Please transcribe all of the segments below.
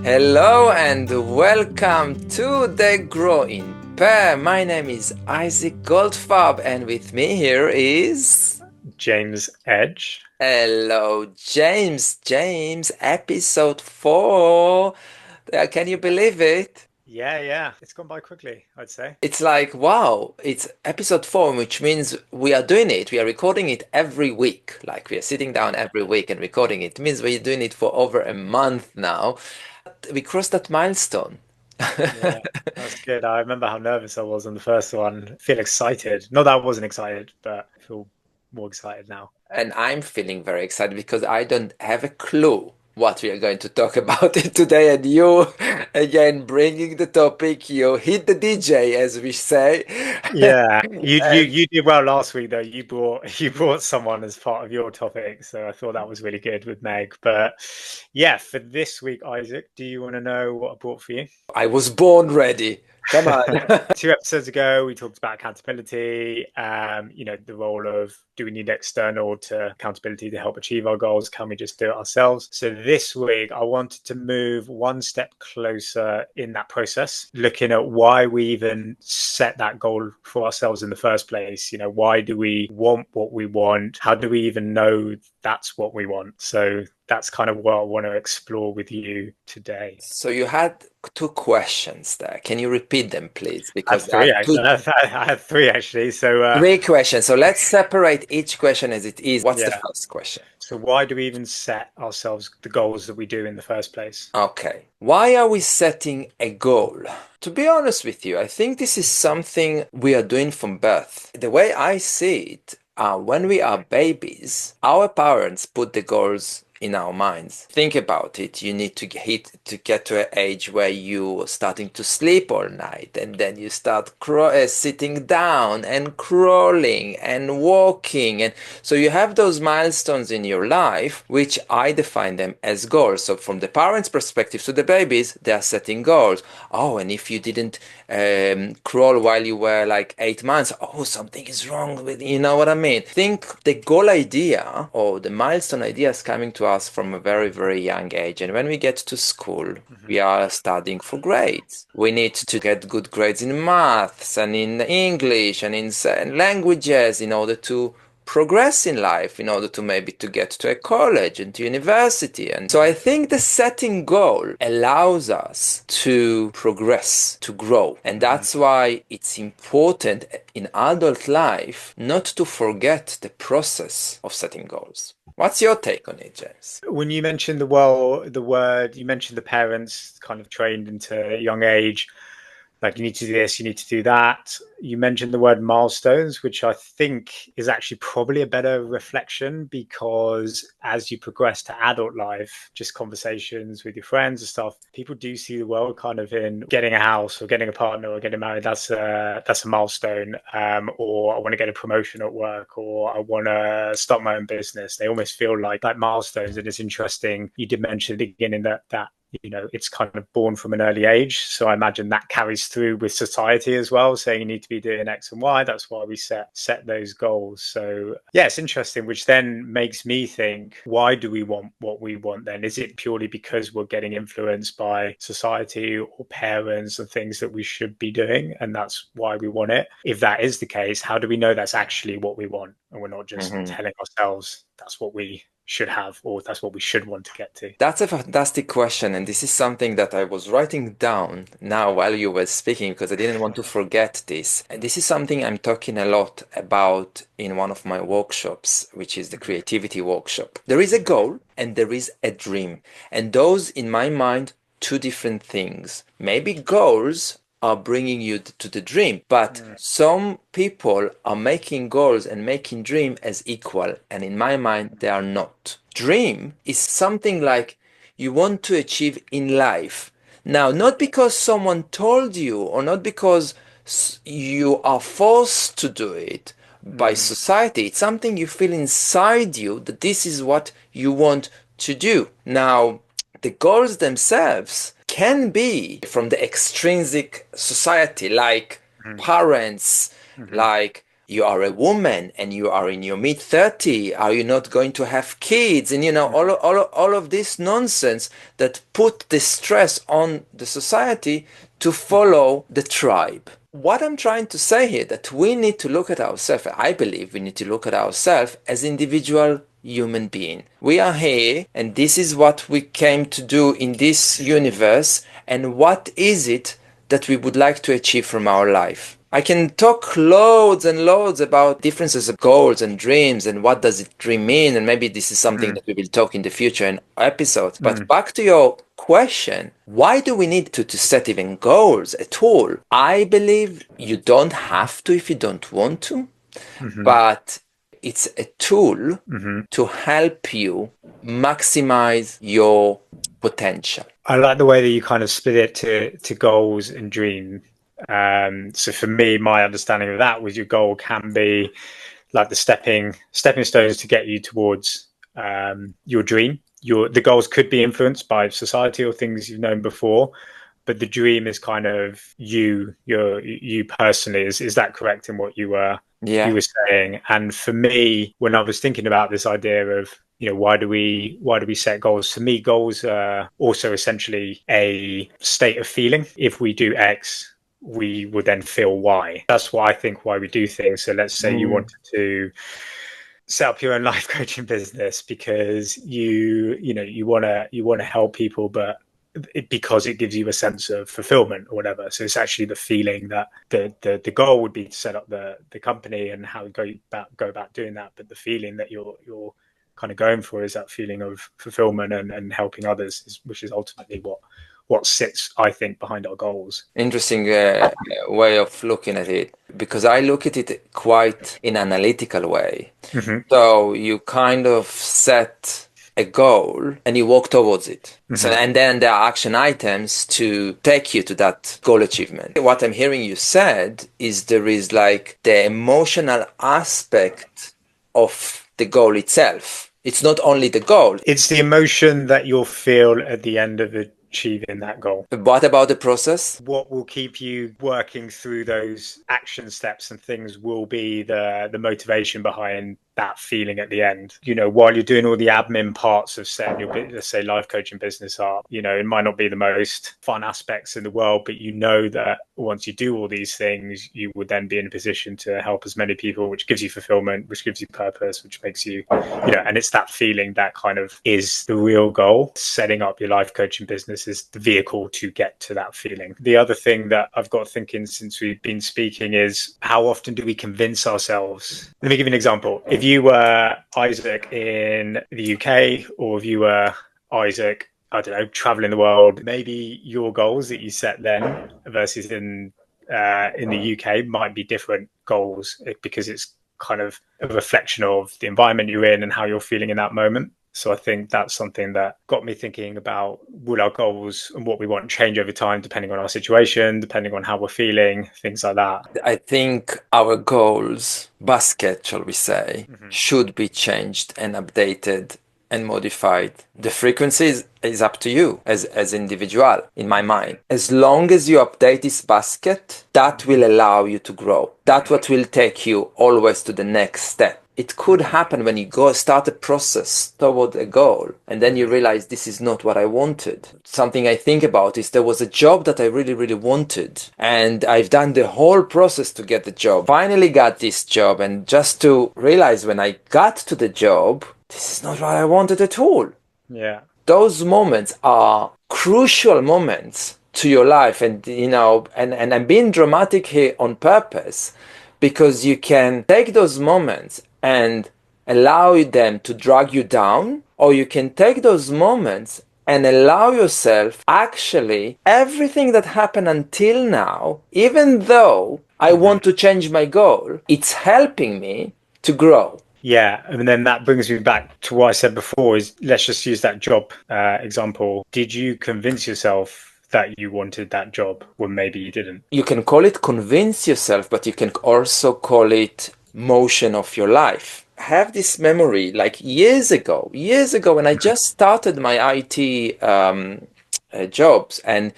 Hello and welcome to the Growing Pair. My name is Isaac Goldfarb, and with me here is James Edge. hello James. James, episode 4. Can you believe it? Yeah. It's gone by quickly, I'd say. It's like, wow, it's episode 4, which means we are doing it. We are recording it every week. Like we are sitting down every week and recording it. It means we're doing it for over a month now. We crossed that milestone. Yeah, that's good. I remember how nervous I was on the first one. I feel excited. Not that I wasn't excited, but I feel more excited now. And I'm feeling very excited because I don't have a clue what we are going to talk about it today. And you, again, bringing the topic, you hit the DJ, as we say. Yeah, you you And you did well last week though. You brought someone as part of your topic, so I thought that was really good with Meg. But yeah, for this week, Isaac, do you want to know what I brought for you? I was born ready. Come on. 2 episodes ago, we talked about accountability, the role of do we need external to accountability to help achieve our goals? Can we just do it ourselves? So this week, I wanted to move one step closer in that process, looking at why we even set that goal for ourselves in the first place. Why do we want what we want? How do we even know that's what we want? So that's kind of what I want to explore with you today. So you had two questions there. Can you repeat them, please? I have Because I three. have two, I have three actually. So three questions. So let's separate each question as it is. What's the yeah. first question? So why do we even set ourselves the goals that we do in the first place? Okay. Why are we setting a goal? To be honest with you, I think this is something we are doing from birth. The way I see it, when we are babies, our parents put the goals in our minds. Think about it. You need to get to an age where you're starting to sleep all night, and then you start sitting down and crawling and walking, and so you have those milestones in your life, which I define them as goals. So from the parents' perspective to the babies, they are setting goals. Oh, and if you didn't crawl while you were like 8 months, oh, something is wrong with you know what I mean. Think the goal idea or the milestone idea is coming to us from a very, very young age. And when we get to school, Hmm. we are studying for grades. We need to get good grades in maths and in English and in languages in order to progress in life, in order to maybe to get to a college and to university. And so I think the setting goal allows us to progress, to grow. And Hmm. that's why it's important in adult life not to forget the process of setting goals. What's your take on it, James? When you mentioned the word, you mentioned the parents kind of trained into a young age. Like you need to do this, you need to do that. You mentioned the word milestones, which I think is actually probably a better reflection because as you progress to adult life, just conversations with your friends and stuff, people do see the world kind of in getting a house or getting a partner or getting married. That's a milestone. Or I want to get a promotion at work, or I want to start my own business. They almost feel like milestones, and it's interesting. You did mention at the beginning that it's kind of born from an early age, so I imagine that carries through with society as well, saying you need to be doing X and Y. That's why we set those goals. So yeah, it's interesting, which then makes me think, why do we want what we want then? Is it purely because we're getting influenced by society or parents and things that we should be doing, and that's why we want it? If that is the case, how do we know that's actually what we want and we're not just Mhm. telling ourselves that's what we should have or that's what we should want to get to? That's a fantastic question, and this is something that I was writing down now while you were speaking because I didn't want to forget this. And this is something I'm talking a lot about in one of my workshops, which is the creativity workshop. There is a goal and there is a dream, and those, in my mind, two different things. Maybe goals are bringing you to the dream, but Mm, some people are making goals and making dream as equal, and in my mind they are not. Dream is something like you want to achieve in life, now not because someone told you or not because you are forced to do it by mm, society. It's something you feel inside you that this is what you want to do. Now the goals themselves can be from the extrinsic society, like mm, parents, mhm, like you are a woman and you are in your mid 30, are you not going to have kids? And all of this nonsense that put the stress on the society to follow the tribe. What I'm trying to say here that we need to look at ourselves, I believe we need to look at ourselves as individual human being. We are here and this is what we came to do in this universe, and what is it that we would like to achieve from our life. I can talk loads and loads about differences of goals and dreams and what does it dream mean, and maybe this is something that we will talk in the future in episodes. But back to your question, why do we need to set even goals at all? I believe you don't have to if you don't want to, but it's a tool to help you maximize your potential. I like the way that you kind of split it to goals and dream. So for me, my understanding of that was your goal can be like the stepping stones to get you towards your dream. The goals could be influenced by society or things you've known before, but the dream is kind of you personally. Is that correct in what you were saying? And for me, when I was thinking about this idea of why do we set goals? For me, goals are also essentially a state of feeling. If we do X, we would then feel Y. That's why I think why we do things. So let's say you wanted to set up your own life coaching business because you want to help people, but because it gives you a sense of fulfillment or whatever. So it's actually the feeling that the goal would be to set up the company and how go about doing that. But the feeling that you're kind of going for is that feeling of fulfillment and helping others, which is ultimately what sits, I think, behind our goals. Interesting way of looking at it, because I look at it quite in an analytical way. So you kind of set a goal and you walk towards it. So, and then there are action items to take you to that goal achievement. What I'm hearing you said is there is like the emotional aspect of the goal itself. It's not only the goal. It's the emotion that you'll feel at the end of achieving that goal. What about the process? What will keep you working through those action steps and things will be the motivation behind that feeling at the end. While you're doing all the admin parts of setting your, let's say, life coaching business up, it might not be the most fun aspects in the world, but that once you do all these things, you would then be in a position to help as many people, which gives you fulfillment, which gives you purpose, which makes you, and it's that feeling that kind of is the real goal. Setting up your life coaching business is the vehicle to get to that feeling. The other thing that I've got thinking since we've been speaking is how often do we convince ourselves? Let me give you an example. If you were Isaac in the UK, or if you were Isaac, I don't know, traveling the world, maybe your goals that you set then versus in the UK might be different goals because it's kind of a reflection of the environment you're in and how you're feeling in that moment. So I think that's something that got me thinking about, will our goals and what we want change over time, depending on our situation, depending on how we're feeling, things like that. I think our goals basket, shall we say, should be changed and updated and modified. The frequency is up to you as individual, in my mind. As long as you update this basket, that will allow you to grow. That's what will take you always to the next step. It could happen when you go start a process toward a goal and then you realize this is not what I wanted. Something I think about is there was a job that I really, really wanted, and I've done the whole process to get the job. Finally got this job, and just to realize when I got to the job, this is not what I wanted at all. Yeah. Those moments are crucial moments to your life, and and I'm being dramatic here on purpose, because you can take those moments and allow them to drag you down, or you can take those moments and allow yourself, actually, everything that happened until now, even though I want to change my goal, it's helping me to grow. Yeah, and then that brings me back to what I said before, is let's just use that job example. Did you convince yourself that you wanted that job when maybe you didn't? You can call it convince yourself, but you can also call it motion of your life. I have this memory like years ago when I just started my IT jobs, and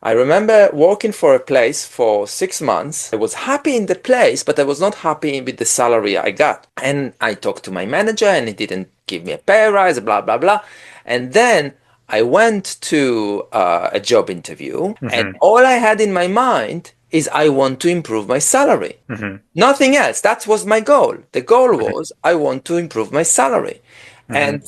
I remember working for a place for 6 months. I was happy in the place, but I was not happy with the salary I got. And I talked to my manager and he didn't give me a pay rise, blah, blah, blah. And then I went to a job interview, and Hmm. all I had in my mind is I want to improve my salary. Hmm. Nothing else. That was my goal. The goal Hmm. was I want to improve my salary. Hmm. And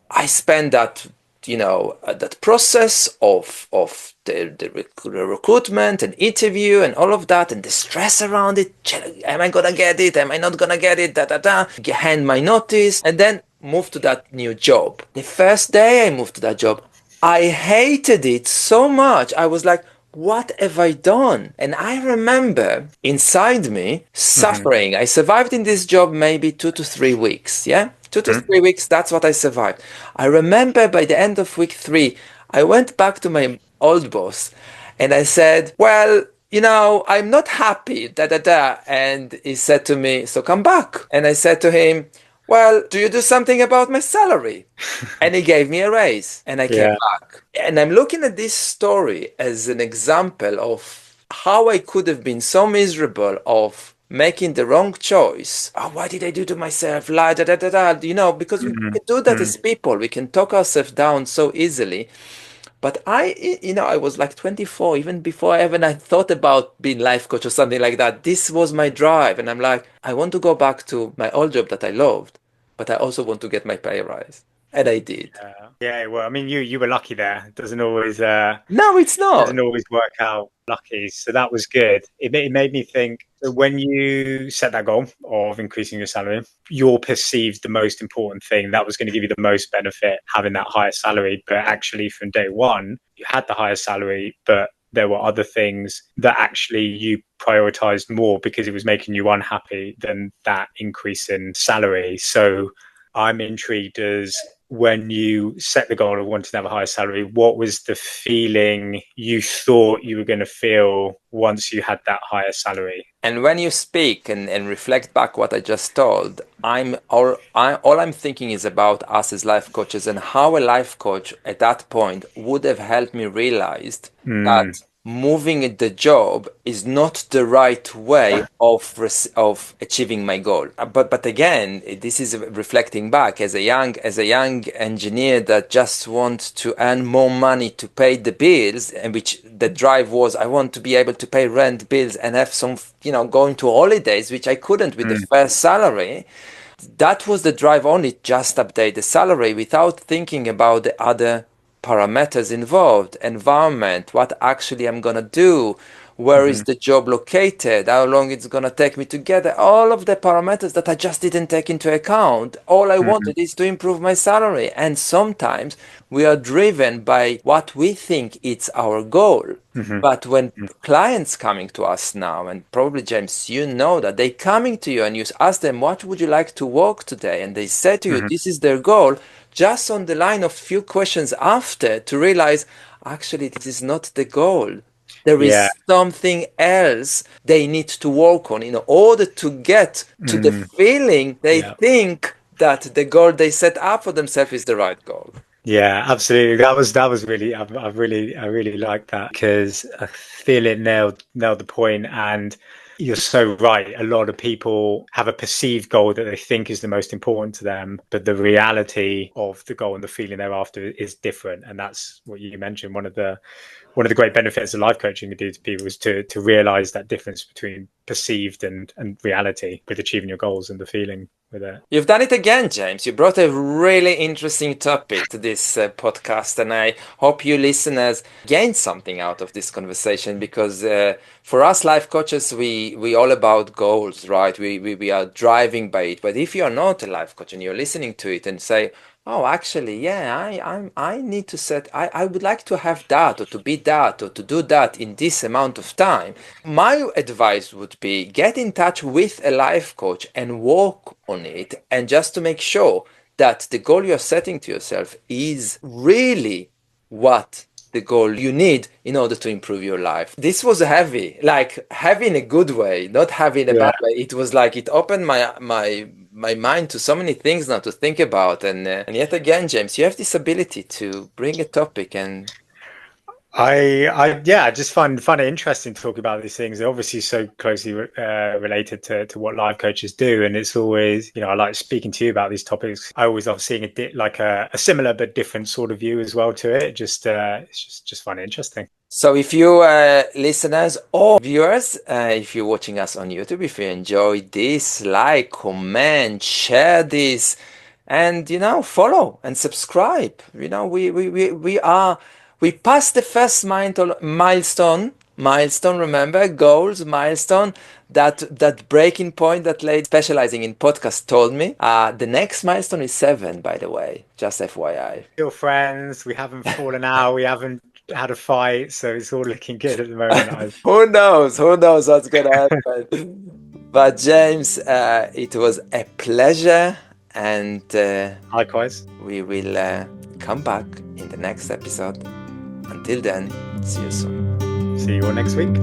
I spent that, that process of the recruitment and interview and all of that and the stress around it. Am I gonna get it? Am I not gonna get it? Da da da. Hand my notice and then move to that new job. The first day I moved to that job, I hated it so much. I was like, what have I done? And I remember inside me Hmm. suffering. I survived in this job maybe 2 to 3 weeks. Yeah, 2 to 3 weeks. That's what I survived. I remember by the end of week 3, I went back to my old boss and I said, well, I'm not happy, da da da. And he said to me, so come back. And I said to him, well, do you do something about my salary? And he gave me a raise and I came Yeah. back. And I'm looking at this story as an example of how I could have been so miserable of making the wrong choice. Oh, what did I do to myself? La, da, da, da, da. Because we Hmm. can do that Hmm. as people. We can talk ourselves down so easily. But I was like 24, even before I thought about being life coach or something like that. This was my drive. And I'm like, I want to go back to my old job that I loved, but I also want to get my pay rise. And I did. Yeah, well, I mean, you were lucky there. It No, it's doesn't not. always work out lucky. So that was good. It made me think that when you set that goal of increasing your salary, you're perceived the most important thing that was going to give you the most benefit having that higher salary. But actually, from day one, you had the higher salary, but there were other things that actually you prioritized more because it was making you unhappy than that increase in salary. So I'm intrigued as when you set the goal of wanting to have a higher salary, what was the feeling you thought you were going to feel once you had that higher salary? And when you speak and reflect back what I just told, all I'm thinking is about us as life coaches and how a life coach at that point would have helped me realize Mm, that moving the job is not the right way of achieving my goal. But again, this is reflecting back as a young engineer that just wants to earn more money to pay the bills, and which the drive was I want to be able to pay rent, bills, and have some going to holidays, which I couldn't with the mm, first salary. That was the drive only, just update the salary without thinking about the other parameters involved, environment, what actually I'm gonna do, where mhm, is the job located, how long it's gonna take me to get there, all of the parameters that I just didn't take into account. All I mhm, wanted is to improve my salary. And sometimes we are driven by what we think it's our goal. mhm, But when clients coming to us now, and probably James, you know that they coming to you and you ask them, what would you like to work today? And they say to you, mhm. this is their goal, just on the line of few questions after to realize, actually, this is not the goal. There Yeah. is something else they need to work on in order to get to the Mm, feeling they yeah. think that the goal they set up for themselves is the right goal. Yeah, absolutely. That was really I really like that because I feel it nailed the point. And you're so right. A lot of people have a perceived goal that they think is the most important to them, but the reality of the goal and the feeling thereafter is different. And that's what you mentioned. One of the great benefits of life coaching can do to people is to realize that difference between perceived and reality with achieving your goals and the feeling with it. You've done it again, James. You brought a really interesting topic to this podcast, and I hope you listeners gained something out of this conversation because for us life coaches, we all about goals, right? We are driving by it. But if you're not a life coach and you're listening to it and say, oh, actually, yeah, I need to set. I would like to have that, or to be that, or to do that in this amount of time. My advice would be get in touch with a life coach and work on it, and just to make sure that the goal you're setting to yourself is really what the goal you need in order to improve your life. This was heavy, like heavy in a good way, not heavy in a Yeah. bad way. It was like it opened my mind to so many things now to think about. And yet again, James, you have this ability to bring a topic and I just find it interesting to talk about these things. They're obviously so closely related to what life coaches do, and it's always, I like speaking to you about these topics. I always love seeing a similar but different sort of view as well to it. It's just find it interesting. So if you listeners or viewers, if you're watching us on YouTube, if you enjoyed this, like, comment, share this, and follow and subscribe. We passed the first milestone, remember, goals, milestone, that breaking point that lady specializing in podcast told me. The next milestone is 7, by the way, just FYI. Still friends. We haven't fallen out. We haven't had a fight, so it's all looking good at the moment. Who knows? Who knows what's gonna happen? But James, it was a pleasure, and Likewise. we will come back in the next episode. Until then, see you soon. See you all next week.